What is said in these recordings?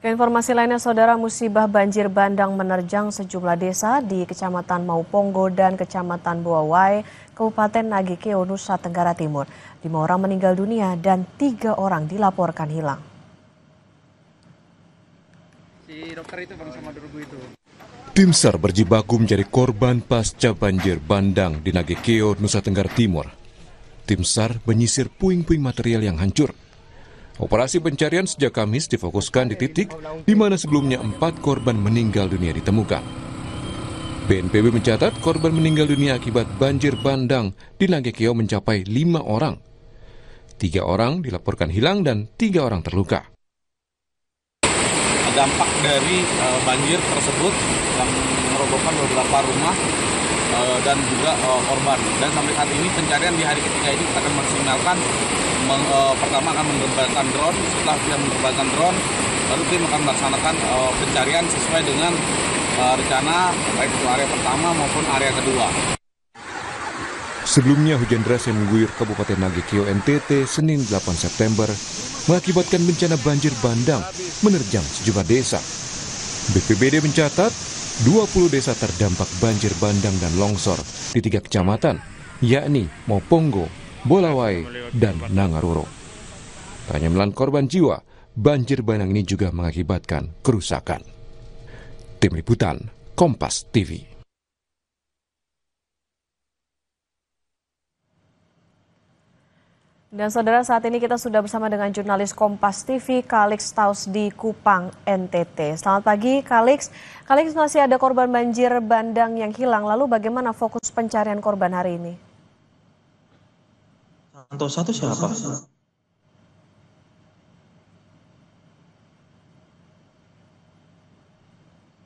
Keinformasi lainnya, Saudara, musibah banjir bandang menerjang sejumlah desa di Kecamatan Maupongo dan Kecamatan Buawai, Kabupaten Nagekeo, Nusa Tenggara Timur. 5 orang meninggal dunia dan 3 orang dilaporkan hilang. Tim SAR berjibaku mencari korban pasca banjir bandang di Nagekeo, Nusa Tenggara Timur. Tim SAR menyisir puing-puing material yang hancur. Operasi pencarian sejak Kamis difokuskan di titik di mana sebelumnya 4 korban meninggal dunia ditemukan. BNPB mencatat korban meninggal dunia akibat banjir bandang di Nagekeo mencapai 5 orang. 3 orang dilaporkan hilang dan 3 orang terluka. Dampak dari banjir tersebut yang merobohkan beberapa rumah dan juga korban. Dan sampai saat ini pencarian di hari ketiga ini akan maksimalkan. Pertama akan menerbangkan drone, setelah dia menerbangkan drone, lalu tim akan melaksanakan pencarian sesuai dengan rencana baik itu area pertama maupun area kedua. Sebelumnya hujan deras yang mengguyur Kabupaten Nagekeo NTT Senin 8 September mengakibatkan bencana banjir bandang menerjang sejumlah desa. BPBD mencatat 20 desa terdampak banjir bandang dan longsor di 3 kecamatan, yakni Maupongo, Bolawai, dan Nangaroro. Tak hanya menelan korban jiwa, banjir bandang ini juga mengakibatkan kerusakan. Tim Liputan, Kompas TV. Dan Saudara, saat ini kita sudah bersama dengan jurnalis Kompas TV, Kalix Taus di Kupang, NTT. Selamat pagi, Kalix. Kalix, masih ada korban banjir bandang yang hilang, lalu bagaimana fokus pencarian korban hari ini? Santosa itu siapa?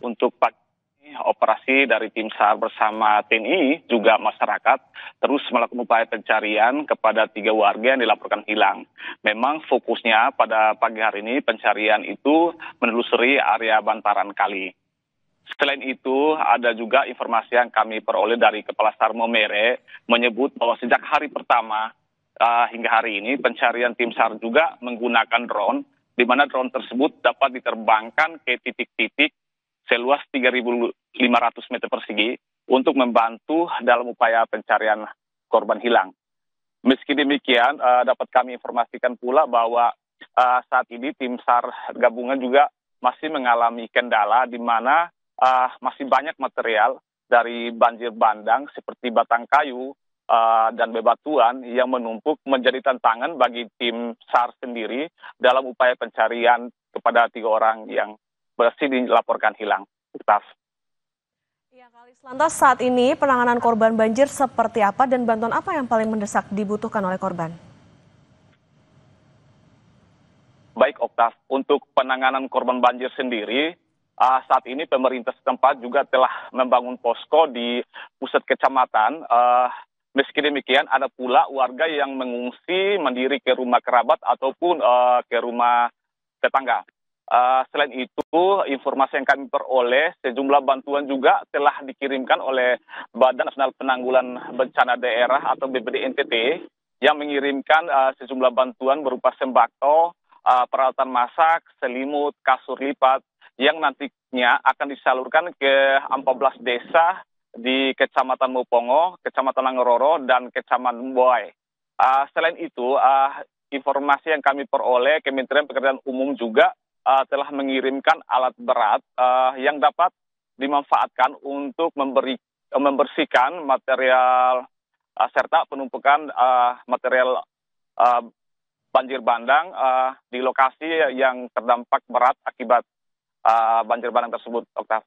Untuk operasi dari tim SAR bersama TNI juga masyarakat terus melakukan upaya pencarian kepada 3 warga yang dilaporkan hilang. Memang fokusnya pada pagi hari ini pencarian itu menelusuri area bantaran kali. Selain itu, ada juga informasi yang kami peroleh dari Kepala SAR Momere menyebut bahwa sejak hari pertama hingga hari ini pencarian tim SAR juga menggunakan drone, di mana drone tersebut dapat diterbangkan ke titik-titik seluas 3.500 meter persegi untuk membantu dalam upaya pencarian korban hilang. Meski demikian, dapat kami informasikan pula bahwa saat ini tim SAR gabungan juga masih mengalami kendala di mana masih banyak material dari banjir bandang seperti batang kayu dan bebatuan yang menumpuk menjadi tantangan bagi tim SAR sendiri dalam upaya pencarian kepada 3 orang yang masih dilaporkan hilang. Ya, Kalix, lantas saat ini penanganan korban banjir seperti apa dan bantuan apa yang paling mendesak dibutuhkan oleh korban? Baik, Oktav, untuk penanganan korban banjir sendiri, saat ini pemerintah setempat juga telah membangun posko di pusat kecamatan. Meski demikian, ada pula warga yang mengungsi mandiri ke rumah kerabat ataupun ke rumah tetangga. Selain itu, informasi yang kami peroleh, sejumlah bantuan juga telah dikirimkan oleh Badan Nasional Penanggulangan Bencana Daerah atau BPD NTT yang mengirimkan sejumlah bantuan berupa sembako, peralatan masak, selimut, kasur lipat yang nantinya akan disalurkan ke 14 desa di Kecamatan Maupongo, Kecamatan Nangaroro, dan Kecamatan Buawai. Selain itu, informasi yang kami peroleh, Kementerian Pekerjaan Umum juga telah mengirimkan alat berat yang dapat dimanfaatkan untuk membersihkan material serta penumpukan material banjir bandang di lokasi yang terdampak berat akibat banjir bandang tersebut, Oktav.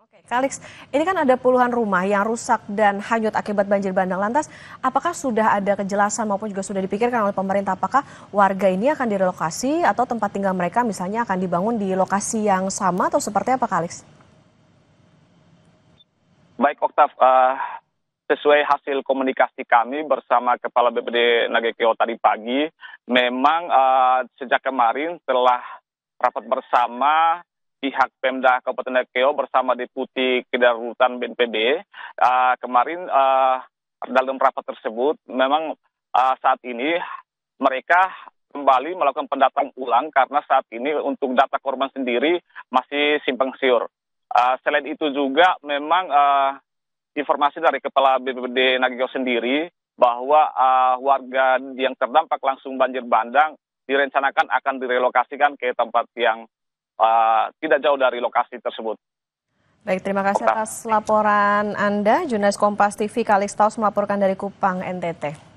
Oke, Kalix, ini kan ada puluhan rumah yang rusak dan hanyut akibat banjir bandang. Lantas, apakah sudah ada kejelasan maupun juga sudah dipikirkan oleh pemerintah apakah warga ini akan direlokasi atau tempat tinggal mereka misalnya akan dibangun di lokasi yang sama atau seperti apa, Kalix? Baik, Oktav, sesuai hasil komunikasi kami bersama Kepala BPD Nagekeo tadi pagi, memang sejak kemarin telah rapat bersama pihak Pemda Kabupaten Nagekeo bersama Deputi Kedaruratan BNPB. Kemarin dalam rapat tersebut memang saat ini mereka kembali melakukan pendataan ulang karena saat ini untuk data korban sendiri masih simpang siur. Selain itu juga memang informasi dari Kepala BPBD Nagio sendiri bahwa warga yang terdampak langsung banjir bandang direncanakan akan direlokasikan ke tempat yang tidak jauh dari lokasi tersebut. Baik, terima kasih atas laporan Anda. Jurnalis Kompas TV Kalistaus melaporkan dari Kupang, NTT.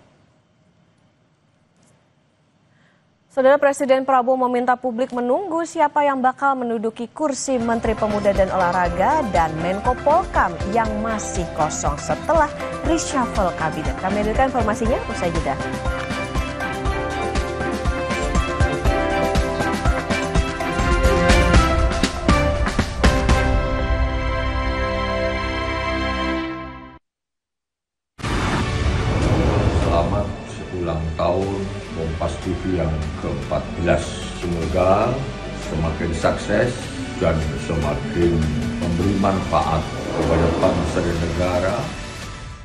Saudara, Presiden Prabowo meminta publik menunggu siapa yang bakal menduduki kursi Menteri Pemuda dan Olahraga dan Menko Polkam yang masih kosong setelah reshuffle kabinet. Kami hadirkan informasinya usai jeda. Selamat ulang tahun Kompas TV yang ke-14. Semoga semakin sukses dan semakin memberi manfaat kepada bangsa dan negara